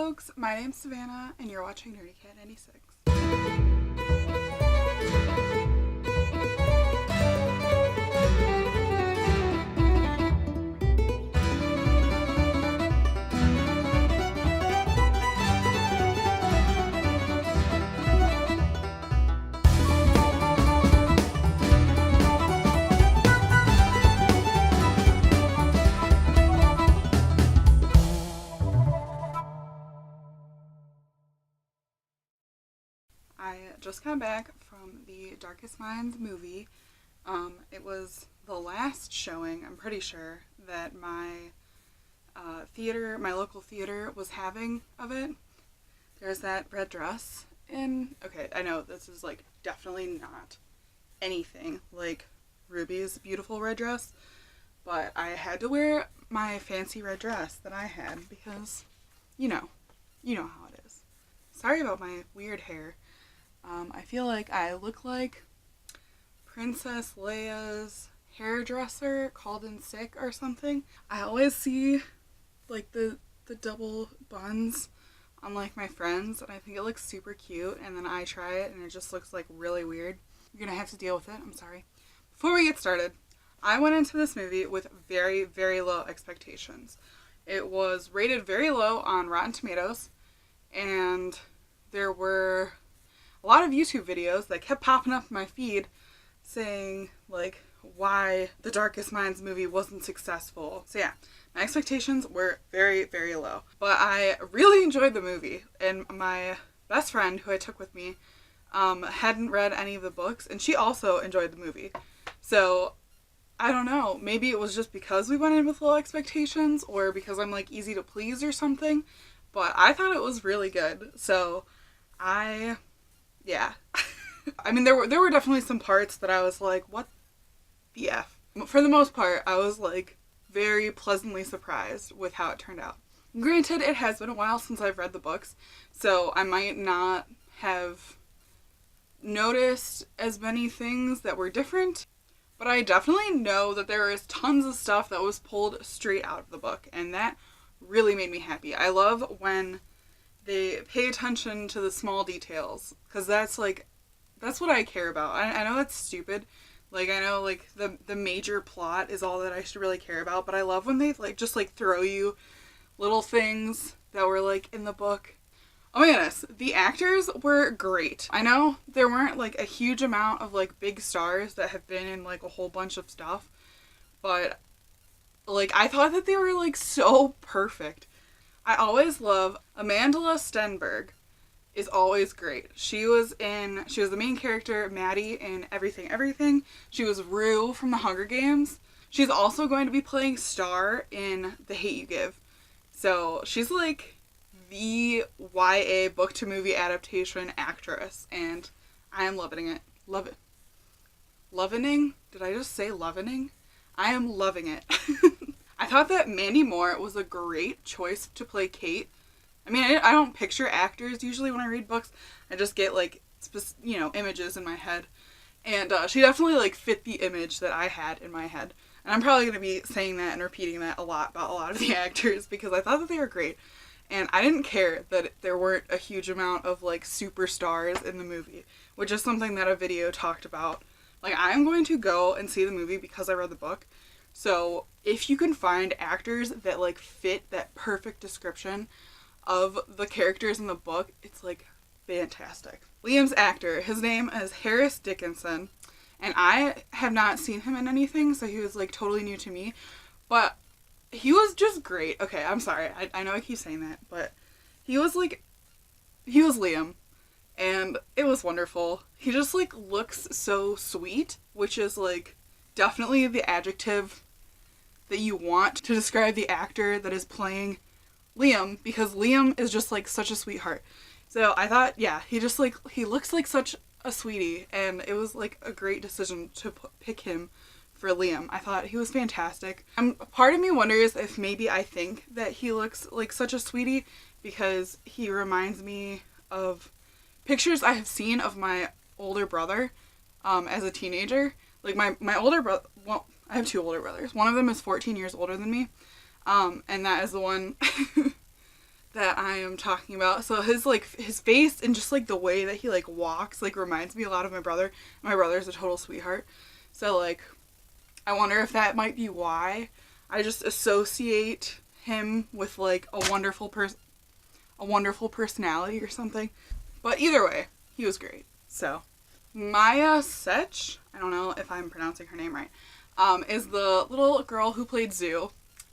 folks, my name's Savannah and you're watching Nerdy Cat 96. I just got back from the Darkest Minds movie. It was the last showing, I'm pretty sure, that my local theater was having of it. There's that red dress. And, okay, I know this is, like, definitely not anything like Ruby's beautiful red dress, but I had to wear my fancy red dress that I had because, you know how it is. Sorry about my weird hair. I feel like I look like Princess Leia's hairdresser called in sick or something. I always see like the double buns on like my friends and I think it looks super cute, and then I try it and it just looks like really weird. You're gonna have to deal with it, I'm sorry. Before we get started, I went into this movie with very, very low expectations. It was rated very low on Rotten Tomatoes, and there were a lot of YouTube videos that kept popping up in my feed saying, like, why the Darkest Minds movie wasn't successful. So yeah, my expectations were very, very low. But I really enjoyed the movie, and my best friend who I took with me hadn't read any of the books, and she also enjoyed the movie. So, I don't know, maybe it was just because we went in with low expectations, or because I'm, like, easy to please or something, but I thought it was really good. So, yeah. I mean, there were definitely some parts that I was like, what the F? For the most part, I was, like, very pleasantly surprised with how it turned out. Granted, it has been a while since I've read the books, so I might not have noticed as many things that were different, but I definitely know that there is tons of stuff that was pulled straight out of the book, and that really made me happy. I love when they pay attention to the small details, because that's what I care about. I know that's stupid. Like, I know, like, the major plot is all that I should really care about, but I love when they, like, just, like, throw you little things that were, like, in the book. Oh my goodness, the actors were great. I know there weren't, like, a huge amount of, like, big stars that have been in, like, a whole bunch of stuff, but, like, I thought that they were, like, so perfect. I always love Amanda Stenberg is always great. She was the main character, Maddie, in Everything. She was Rue from The Hunger Games. She's also going to be playing Star in The Hate U Give. So she's like the YA book to movie adaptation actress, and I am loving it. Love it. Lovening? Did I just say lovening? I am loving it. I thought that Mandy Moore was a great choice to play Kate. I mean, I don't picture actors usually when I read books. I just get, like, images in my head. And she definitely, like, fit the image that I had in my head. And I'm probably going to be saying that and repeating that a lot about a lot of the actors, because I thought that they were great. And I didn't care that there weren't a huge amount of, like, superstars in the movie, which is something that a video talked about. Like, I'm going to go and see the movie because I read the book. So, if you can find actors that, like, fit that perfect description of the characters in the book, it's, like, fantastic. Liam's actor, his name is Harris Dickinson, and I have not seen him in anything, so he was, like, totally new to me, but he was just great. Okay, I'm sorry, I know I keep saying that, but he was Liam, and it was wonderful. He just, like, looks so sweet, which is, like, definitely the adjective that you want to describe the actor that is playing Liam, because Liam is just, like, such a sweetheart. So I thought, yeah, he just, like, he looks like such a sweetie, and it was, like, a great decision to pick him for Liam. I thought he was fantastic. Part of me wonders if maybe I think that he looks like such a sweetie because he reminds me of pictures I have seen of my older brother as a teenager. Like, my older brother, well, I have two older brothers. One of them is 14 years older than me, and that is the one that I am talking about. So his face and just like the way that he like walks like reminds me a lot of my brother. My brother's a total sweetheart. So like I wonder if that might be why I just associate him with like a wonderful personality or something. But either way, he was great. So Maya Sech, I don't know if I'm pronouncing her name right, is the little girl who played Zoo.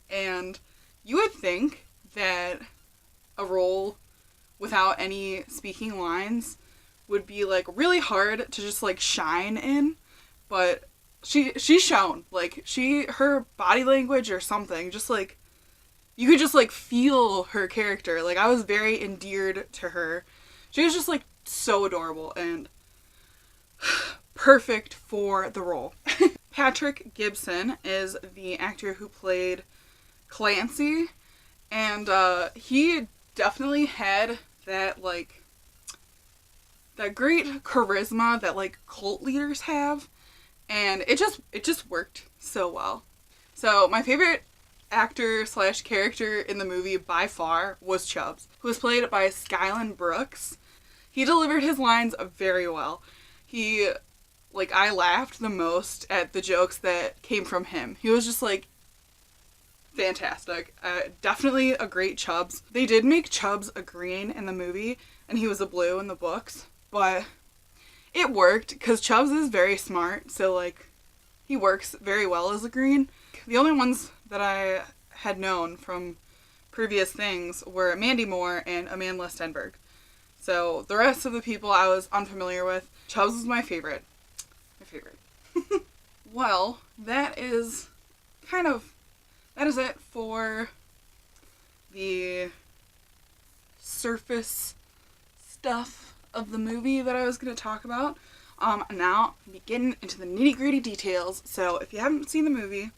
And you would think that a role without any speaking lines would be like really hard to just like shine in, but she shone. Like her body language or something, just like you could just like feel her character. Like I was very endeared to her. She was just like so adorable and perfect for the role. Patrick Gibson is the actor who played Clancy, and he definitely had that like that great charisma that like cult leaders have, and it just worked so well. So my favorite actor / character in the movie by far was Chubbs, who was played by Skylan Brooks. He delivered his lines very well. I laughed the most at the jokes that came from him. He was just like fantastic. Definitely a great Chubbs. They did make Chubbs a green in the movie, and he was a blue in the books, but it worked because Chubbs is very smart, so like he works very well as a green. The only ones that I had known from previous things were Mandy Moore and Amanda Stenberg. So the rest of the people I was unfamiliar with. Chubbs was my favorite. Well, that is it for the surface stuff of the movie that I was going to talk about. Now, be getting into the nitty-gritty details. So if you haven't seen the movie,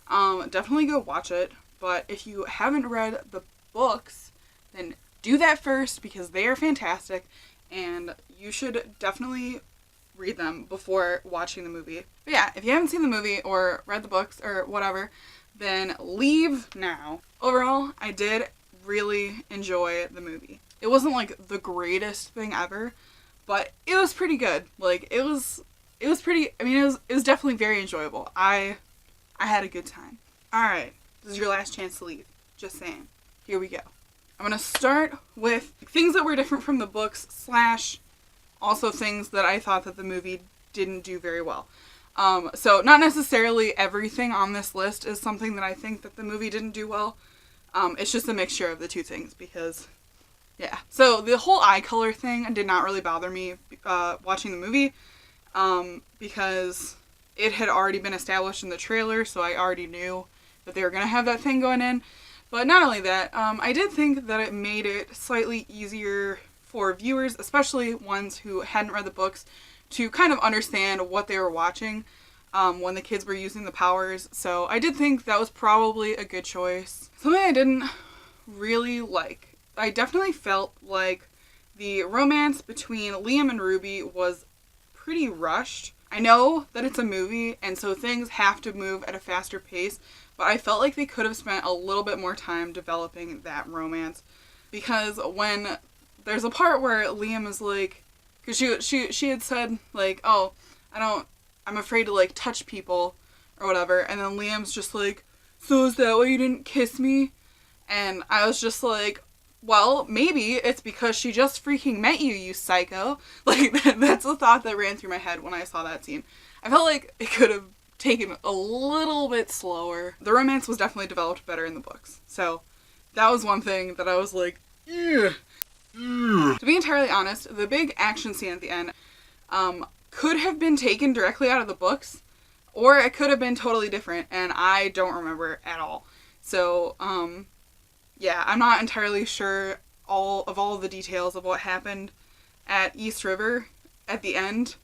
definitely go watch it. But if you haven't read the books, then do that first because they are fantastic, and you should definitely read them before watching the movie. But yeah, if you haven't seen the movie or read the books or whatever, then leave now. Overall, I did really enjoy the movie. It wasn't like the greatest thing ever, but it was pretty good. Like it was pretty, I mean, it was definitely very enjoyable. I had a good time. Alright, this is your last chance to leave. Just saying. Here we go. I'm going to start with things that were different from the books / also things that I thought that the movie didn't do very well. So not necessarily everything on this list is something that I think that the movie didn't do well. It's just a mixture of the two things because, yeah. So the whole eye color thing did not really bother me watching the movie because it had already been established in the trailer, so I already knew that they were going to have that thing going in. But not only that, I did think that it made it slightly easier for viewers, especially ones who hadn't read the books, to kind of understand what they were watching when the kids were using the powers. So I did think that was probably a good choice. Something I didn't really like. I definitely felt like the romance between Liam and Ruby was pretty rushed. I know that it's a movie, and so things have to move at a faster pace, but I felt like they could have spent a little bit more time developing that romance. Because when there's a part where Liam is like, because she had said, like, oh, I'm afraid to, like, touch people, or whatever, and then Liam's just like, so is that why you didn't kiss me? And I was just like, well, maybe it's because she just freaking met you, you psycho. Like, that's the thought that ran through my head when I saw that scene. I felt like it could have taken a little bit slower. The romance was definitely developed better in the books. So, that was one thing that I was like, ugh. To be entirely honest, the big action scene at the end could have been taken directly out of the books, or it could have been totally different, and I don't remember at all. So, yeah, I'm not entirely sure all the details of what happened at East River at the end.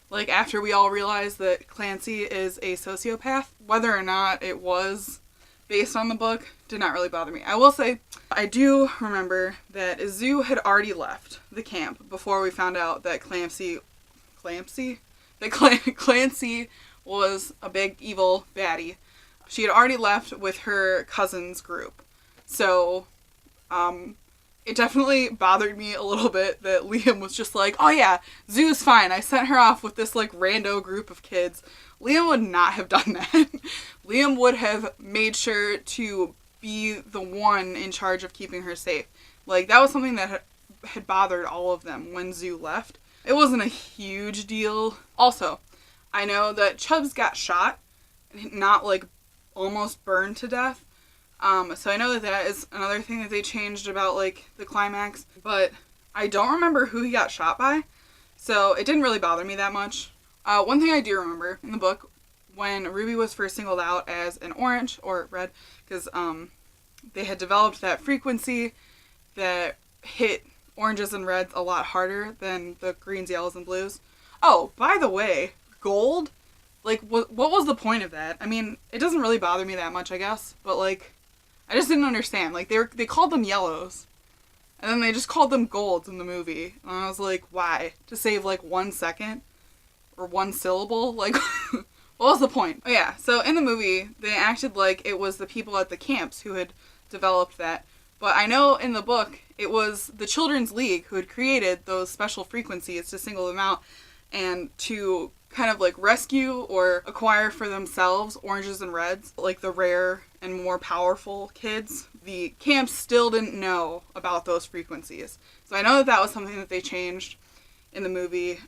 Like, after we all realized that Clancy is a sociopath, whether or not it was based on the book did not really bother me. I will say, I do remember that Zoo had already left the camp before we found out that Clancy was a big evil baddie. She had already left with her cousin's group. So, it definitely bothered me a little bit that Liam was just like, oh yeah, Zoo's fine. I sent her off with this like rando group of kids. Liam would not have done that. Liam would have made sure to be the one in charge of keeping her safe. Like, that was something that had bothered all of them when Zoo left. It wasn't a huge deal. Also, I know that Chubbs got shot, not like almost burned to death. So I know that that is another thing that they changed about like the climax, but I don't remember who he got shot by, so it didn't really bother me that much. One thing I do remember in the book, when Ruby was first singled out as an orange or red, because they had developed that frequency that hit oranges and reds a lot harder than the greens, yellows, and blues. Oh, by the way, gold? Like, what was the point of that? I mean, it doesn't really bother me that much, I guess, but like, I just didn't understand. Like, they called them yellows, and then they just called them golds in the movie, and I was like, why? To save like 1 second? Or one syllable? Like, what was the point? Oh yeah, so in the movie, they acted like it was the people at the camps who had developed that. But I know in the book, it was the Children's League who had created those special frequencies to single them out and to kind of like rescue or acquire for themselves oranges and reds, like the rare and more powerful kids. The camps still didn't know about those frequencies. So I know that that was something that they changed in the movie.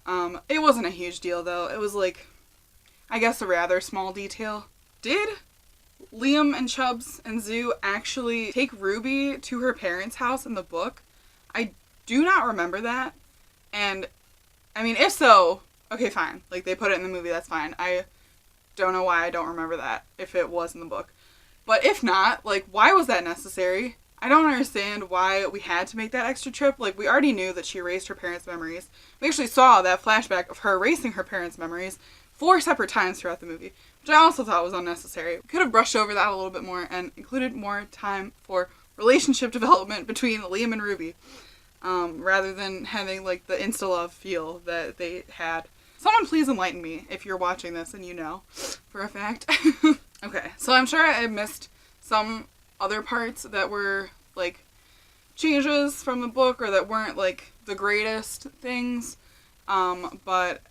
It wasn't a huge deal though. It was like, I guess, a rather small detail. Did Liam and Chubbs and Zoo actually take Ruby to her parents' house in the book? I do not remember that. And, I mean, if so, okay, fine. Like, they put it in the movie, that's fine. I don't know why I don't remember that, if it was in the book. But if not, like, why was that necessary? I don't understand why we had to make that extra trip. Like, we already knew that she erased her parents' memories. We actually saw that flashback of her erasing her parents' memories 4 separate times throughout the movie, which I also thought was unnecessary. We could have brushed over that a little bit more and included more time for relationship development between Liam and Ruby, rather than having, like, the insta-love feel that they had. Someone please enlighten me if you're watching this and you know for a fact. Okay, so I'm sure I missed some other parts that were, like, changes from the book or that weren't, like, the greatest things, but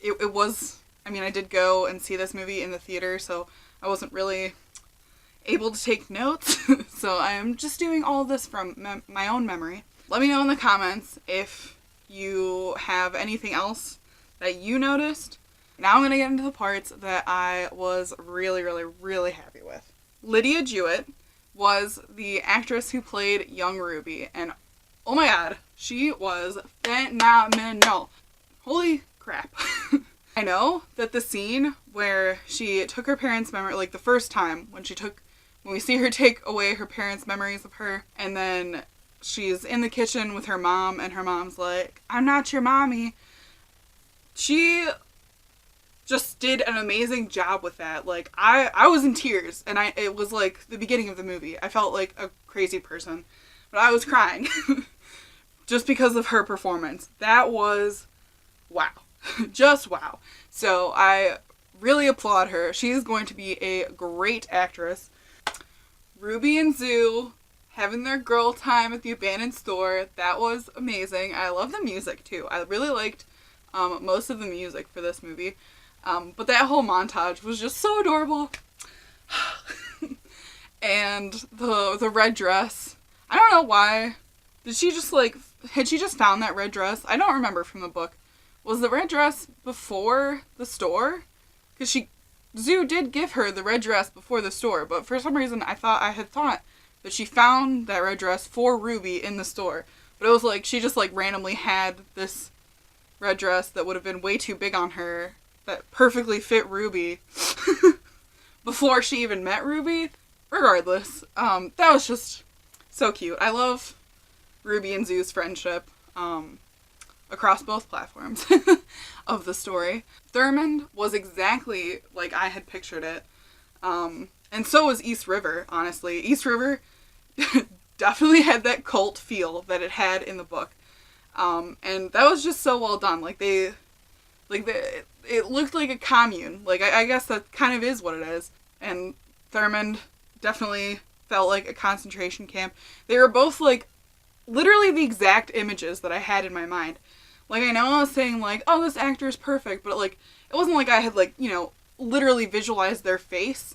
it was, I mean, I did go and see this movie in the theater, so I wasn't really able to take notes, so I'm just doing all of this from my own memory. Let me know in the comments if you have anything else that you noticed. Now I'm going to get into the parts that I was really, really, really happy with. Lydia Jewett was the actress who played young Ruby, and oh my god, she was phenomenal. Holy crap. I know that the scene where she took her parents' memory, like the first time when we see her take away her parents' memories of her, and then she's in the kitchen with her mom, and her mom's like, I'm not your mommy. She just did an amazing job with that. Like, I was in tears, and it was like the beginning of the movie. I felt like a crazy person, but I was crying just because of her performance. That was wow. Just wow. So I really applaud her. She's going to be a great actress. Ruby and Zoo having their girl time at the abandoned store, that was amazing. I love the music too. I really liked most of the music for this movie. But that whole montage was just so adorable. And the red dress. I don't know why. Had she just found that red dress? I don't remember from the book. Was the red dress before the store? Because Zoo did give her the red dress before the store, but for some reason I had thought that she found that red dress for Ruby in the store. But it was like she just like randomly had this red dress that would have been way too big on her that perfectly fit Ruby before she even met Ruby. Regardless, that was just so cute. I love Ruby and Zoo's friendship across both platforms of the story. Thurmond was exactly like I had pictured it. And so was East River, honestly. East River definitely had that cult feel that it had in the book. And that was just so well done. It looked like a commune. Like, I guess that kind of is what it is. And Thurmond definitely felt like a concentration camp. They were both, like, literally the exact images that I had in my mind. Like, I know I was saying, like, oh, this actor is perfect, but, like, it wasn't like I had, like, you know, literally visualized their face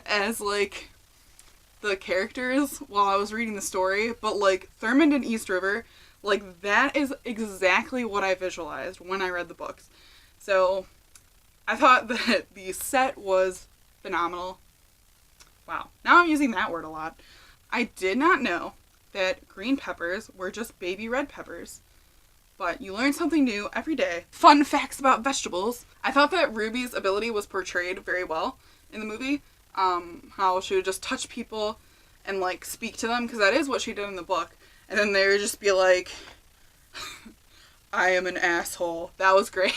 as, like, the characters while I was reading the story. But, like, Thurmond and East River, like, that is exactly what I visualized when I read the books. So, I thought that the set was phenomenal. Wow. Now I'm using that word a lot. I did not know that green peppers were just baby red peppers. But you learn something new every day. Fun facts about vegetables. I thought that Ruby's ability was portrayed very well in the movie. How she would just touch people and, like, speak to them, because that is what she did in the book. And then they would just be like, I am an asshole. That was great.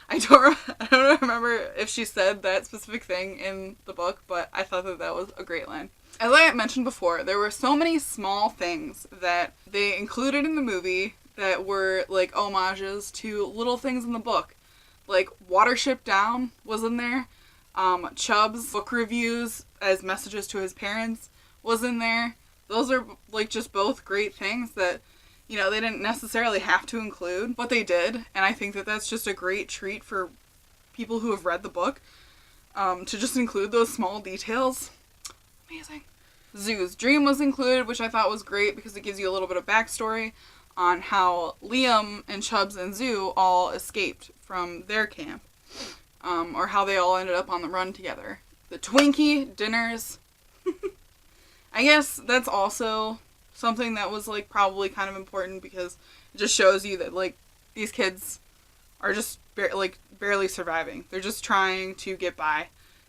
I don't remember if she said that specific thing in the book, but I thought that that was a great line. As I mentioned before, there were so many small things that they included in the movie that were, like, homages to little things in the book. Like, Watership Down was in there. Chubb's book reviews as messages to his parents was in there. Those are, like, just both great things that, you know, they didn't necessarily have to include, but they did. And I think that that's just a great treat for people who have read the book, to just include those small details. Amazing. Zoo's dream was included, which I thought was great because it gives you a little bit of backstory on how Liam and Chubbs and Zoo all escaped from their camp, or how they all ended up on the run together. The Twinkie dinners. I guess that's also something that was, like, probably kind of important because it just shows you that, like, these kids are just barely surviving. They're just trying to get by,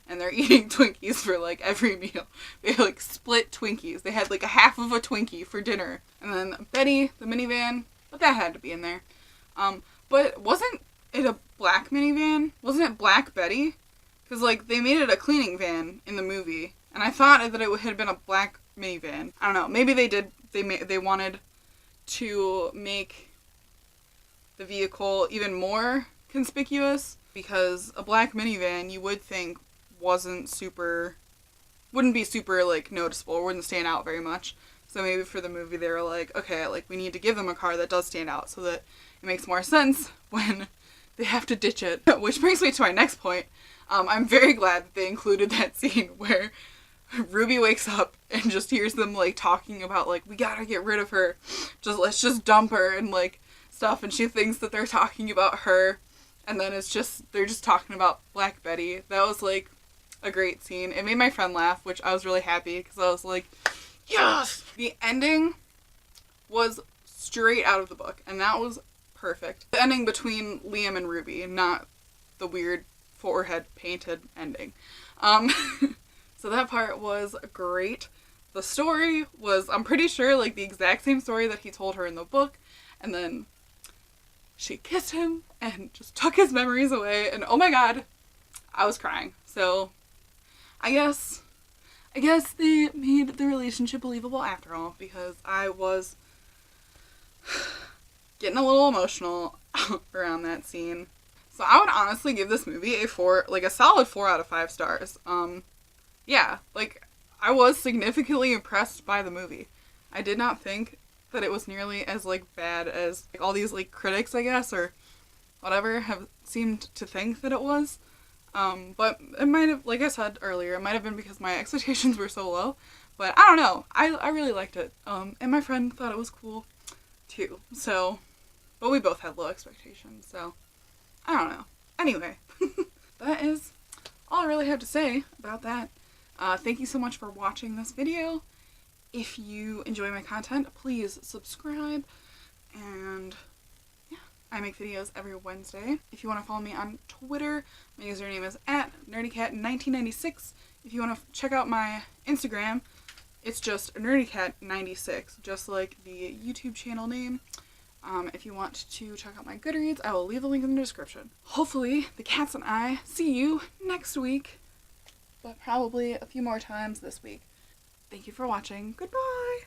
and they're eating Twinkies for, like, every meal. They, like, split Twinkies. They had, like, a half of a Twinkie for dinner. And then Betty, the minivan, but that had to be in there. But wasn't it a black minivan? Wasn't it Black Betty? Because, like, they made it a cleaning van in the movie, and I thought that it had been a black minivan. I don't know. Maybe they did. They wanted to make the vehicle even more conspicuous, because a black minivan, you would think, wouldn't be super, like, noticeable, or wouldn't stand out very much. So maybe for the movie they were like, okay, like, we need to give them a car that does stand out so that it makes more sense when they have to ditch it. Which brings me to my next point. I'm very glad that they included that scene where Ruby wakes up and just hears them, like, talking about, like, we gotta get rid of her. Let's just dump her and, like, stuff. And she thinks that they're talking about her. And then they're just talking about Black Betty. That was, like, a great scene. It made my friend laugh, which I was really happy because I was like, yes! The ending was straight out of the book, and that was perfect. The ending between Liam and Ruby, not the weird forehead painted ending. So that part was great. The story was, I'm pretty sure, like, the exact same story that he told her in the book, and then she kissed him and just took his memories away, and oh my god, I was crying. So I guess they made the relationship believable after all, because I was getting a little emotional around that scene. So I would honestly give this movie a solid 4 out of 5 stars. Yeah, like, I was significantly impressed by the movie. I did not think that it was nearly as, like, bad as, like, all these, like, critics, I guess, or whatever, have seemed to think that it was. But it might have, like I said earlier, it might have been because my expectations were so low. But I don't know. I really liked it. And my friend thought it was cool, too. So, but we both had low expectations, so I don't know. Anyway, that is all I really have to say about that. Thank you so much for watching this video. If you enjoy my content, please subscribe, and yeah, I make videos every Wednesday. If you want to follow me on Twitter, my username is @nerdycat1996. If you want to check out my Instagram, it's just nerdycat96, just like the YouTube channel name. If you want to check out my Goodreads, I will leave a link in the description. Hopefully, the cats and I see you next week, but probably a few more times this week. Thank you for watching. Goodbye!